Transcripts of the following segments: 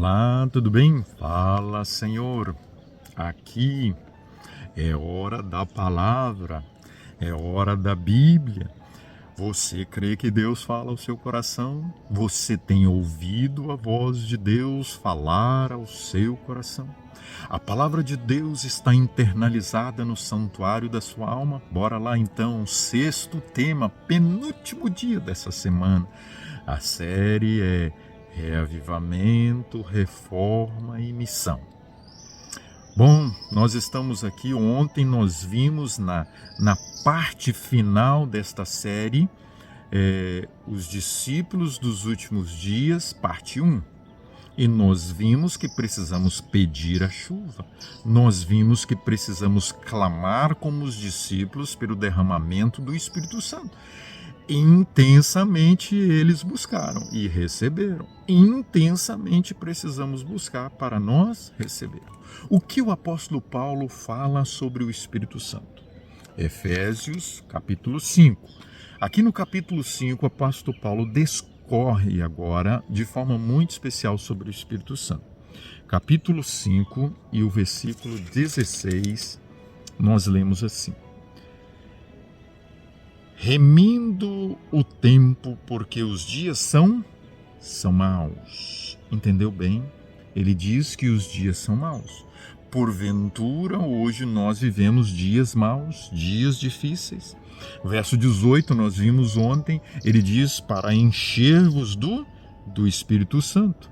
Olá, tudo bem? Fala, Senhor. Aqui é hora da palavra, é hora da Bíblia. Você crê que Deus fala ao seu coração? Você tem ouvido a voz de Deus falar ao seu coração? A palavra de Deus está internalizada no santuário da sua alma? Bora lá então, sexto tema, penúltimo dia dessa semana. A série é Reavivamento, Reforma e Missão. Bom, nós estamos aqui, ontem nós vimos na parte final desta série, os discípulos dos últimos dias, parte 1. E nós vimos que precisamos pedir a chuva. Nós vimos que precisamos clamar como os discípulos pelo derramamento do Espírito Santo. Intensamente eles buscaram e receberam. Intensamente precisamos buscar para nós receber. O que o apóstolo Paulo fala sobre o Espírito Santo? Efésios, capítulo 5. Aqui no capítulo 5, o apóstolo Paulo discorre agora de forma muito especial sobre o Espírito Santo. Capítulo 5 e o versículo 16, nós lemos assim: remindo o tempo, porque os dias são maus. Entendeu bem? Ele diz que os dias são maus. Porventura, hoje nós vivemos dias maus, dias difíceis. Verso 18, nós vimos ontem, ele diz para encher-vos do Espírito Santo.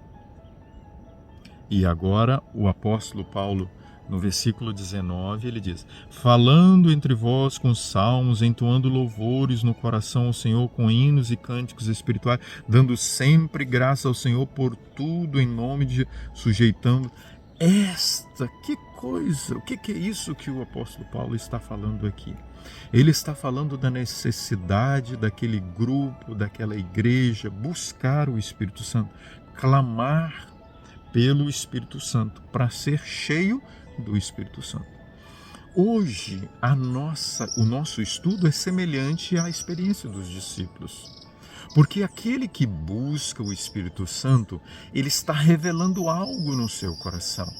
E agora o apóstolo Paulo, no versículo 19, ele diz: falando entre vós com salmos, entoando louvores no coração ao Senhor com hinos e cânticos espirituais, dando sempre graça ao Senhor por tudo em nome de sujeitando. Que coisa, o que é isso que o apóstolo Paulo está falando aqui? Ele está falando da necessidade daquele grupo, daquela igreja, buscar o Espírito Santo, clamar pelo Espírito Santo, para ser cheio do Espírito Santo. Hoje, o nosso estudo é semelhante à experiência dos discípulos. Porque aquele que busca o Espírito Santo, ele está revelando algo no seu coração.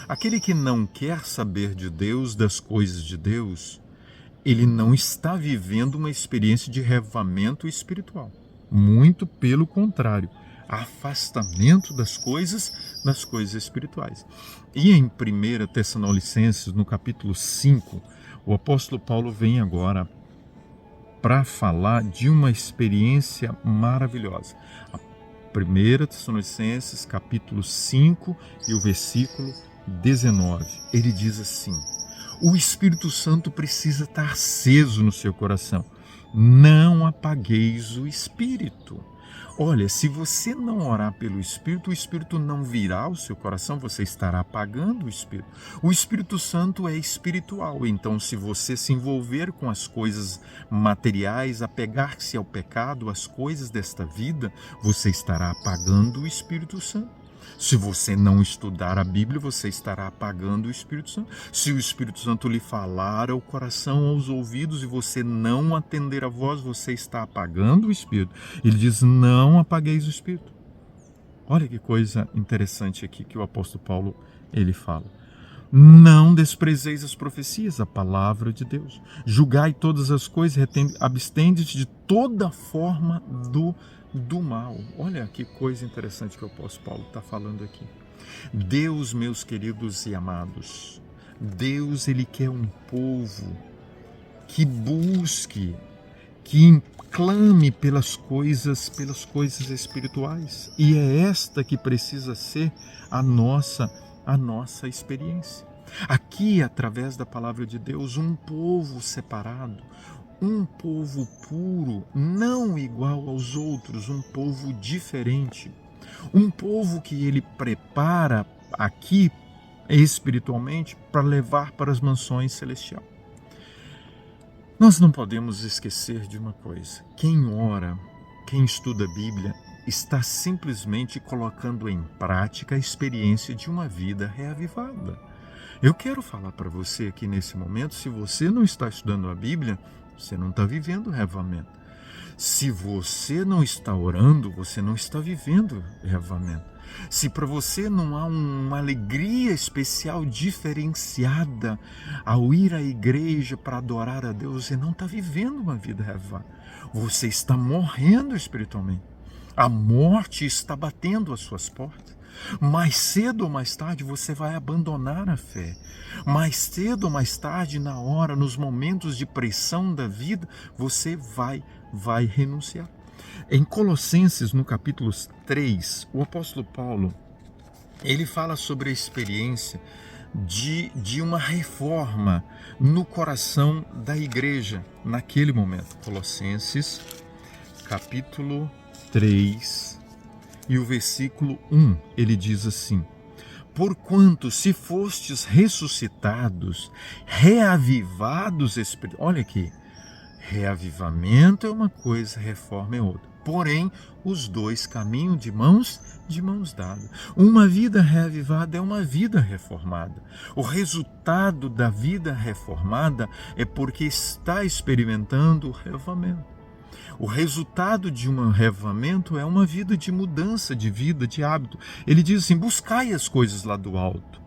Aquele que não quer saber de Deus, das coisas de Deus, ele não está vivendo uma experiência de reavivamento espiritual. Muito pelo contrário, afastamento das coisas espirituais. E em 1 Tessalonicenses, no capítulo 5, o apóstolo Paulo vem agora para falar de uma experiência maravilhosa. 1 Tessalonicenses, capítulo 5 e o versículo 19. Ele diz assim: o Espírito Santo precisa estar aceso no seu coração. Não apagueis o Espírito. Olha, se você não orar pelo Espírito, o Espírito não virá ao seu coração, você estará apagando o Espírito. O Espírito Santo é espiritual, então se você se envolver com as coisas materiais, apegar-se ao pecado, às coisas desta vida, você estará apagando o Espírito Santo. Se você não estudar a Bíblia, você estará apagando o Espírito Santo. Se o Espírito Santo lhe falar ao coração, aos ouvidos, e você não atender a voz, você está apagando o Espírito. Ele diz: não apagueis o Espírito. Olha que coisa interessante aqui que o apóstolo Paulo ele fala. Não desprezeis as profecias, a palavra de Deus. Julgai todas as coisas, abstendes de toda forma do mal. Olha que coisa interessante que o apóstolo Paulo está falando aqui. Deus, meus queridos e amados, Deus, ele quer um povo que busque, que clame pelas coisas espirituais. E é esta que precisa ser a nossa experiência. Aqui, através da palavra de Deus, um povo separado, um povo puro, não igual aos outros, um povo diferente, um povo que ele prepara aqui espiritualmente para levar para as mansões celestiais. Nós não podemos esquecer de uma coisa: quem ora, quem estuda a Bíblia, está simplesmente colocando em prática a experiência de uma vida reavivada. Eu quero falar para você aqui nesse momento, se você não está estudando a Bíblia, você não está vivendo o reavivamento. Se você não está orando, você não está vivendo reavivamento. Se para você não há uma alegria especial diferenciada ao ir à igreja para adorar a Deus, você não está vivendo uma vida reavivada. Você está morrendo espiritualmente. A morte está batendo às suas portas. Mais cedo ou mais tarde você vai abandonar a fé. Mais cedo ou mais tarde, na hora, nos momentos de pressão da vida, você vai renunciar. Em Colossenses, no capítulo 3, o apóstolo Paulo, ele fala sobre a experiência de uma reforma no coração da igreja naquele momento. Colossenses, capítulo 3, e o versículo 1, ele diz assim: porquanto se fostes ressuscitados, reavivados espiritualmente. Olha aqui, reavivamento é uma coisa, reforma é outra. Porém, os dois caminham de mãos dadas. Uma vida reavivada é uma vida reformada. O resultado da vida reformada é porque está experimentando o reavivamento. O resultado de um reavivamento é uma vida de mudança de vida, de hábito. Ele diz assim: buscai as coisas lá do alto.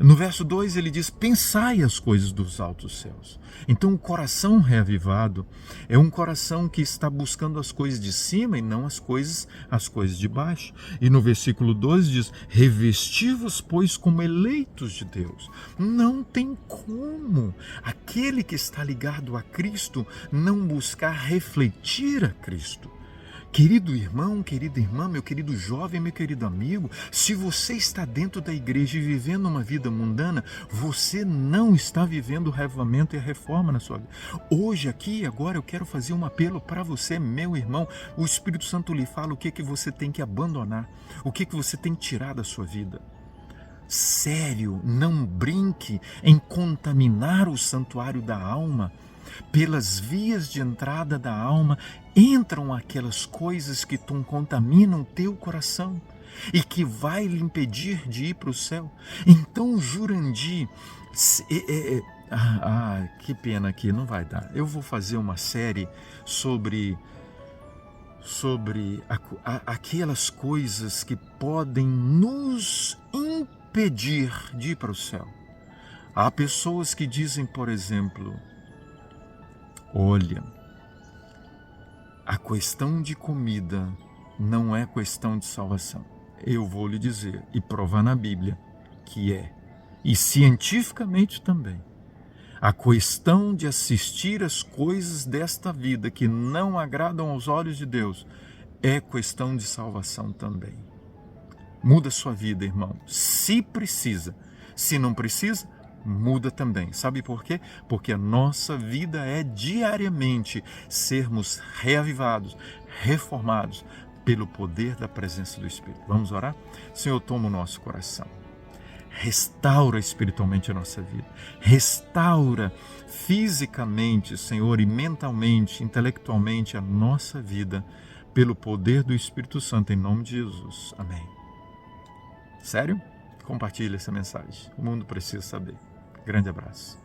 No verso 2 ele diz: pensai as coisas dos altos céus. Então o coração reavivado é um coração que está buscando as coisas de cima e não as coisas de baixo. E no versículo 12 diz: revesti-vos, pois, como eleitos de Deus. Não tem como aquele que está ligado a Cristo não buscar refletir a Cristo. Querido irmão, querida irmã, meu querido jovem, meu querido amigo, se você está dentro da igreja e vivendo uma vida mundana, você não está vivendo o reavivamento e a reforma na sua vida. Hoje, aqui e agora, eu quero fazer um apelo para você, meu irmão. O Espírito Santo lhe fala o que você tem que abandonar, o que você tem que tirar da sua vida. Sério, não brinque em contaminar o santuário da alma. Pelas vias de entrada da alma entram aquelas coisas que contaminam o teu coração e que vai lhe impedir de ir para o céu. Então, Jurandir, que pena que não vai dar. Eu vou fazer uma série sobre aquelas coisas que podem nos impedir de ir para o céu. Há pessoas que dizem, por exemplo: olha, a questão de comida não é questão de salvação. Eu vou lhe dizer, e provar na Bíblia, que é. E cientificamente também. A questão de assistir às coisas desta vida que não agradam aos olhos de Deus é questão de salvação também. Muda sua vida, irmão. Se precisa. Se não precisa, muda também. Sabe por quê? Porque a nossa vida é diariamente sermos reavivados, reformados pelo poder da presença do Espírito. Vamos orar? Senhor, toma o nosso coração. Restaura espiritualmente a nossa vida. Restaura fisicamente, Senhor, e mentalmente, intelectualmente a nossa vida pelo poder do Espírito Santo, em nome de Jesus. Amém. Sério? Compartilhe essa mensagem. O mundo precisa saber. Grande abraço.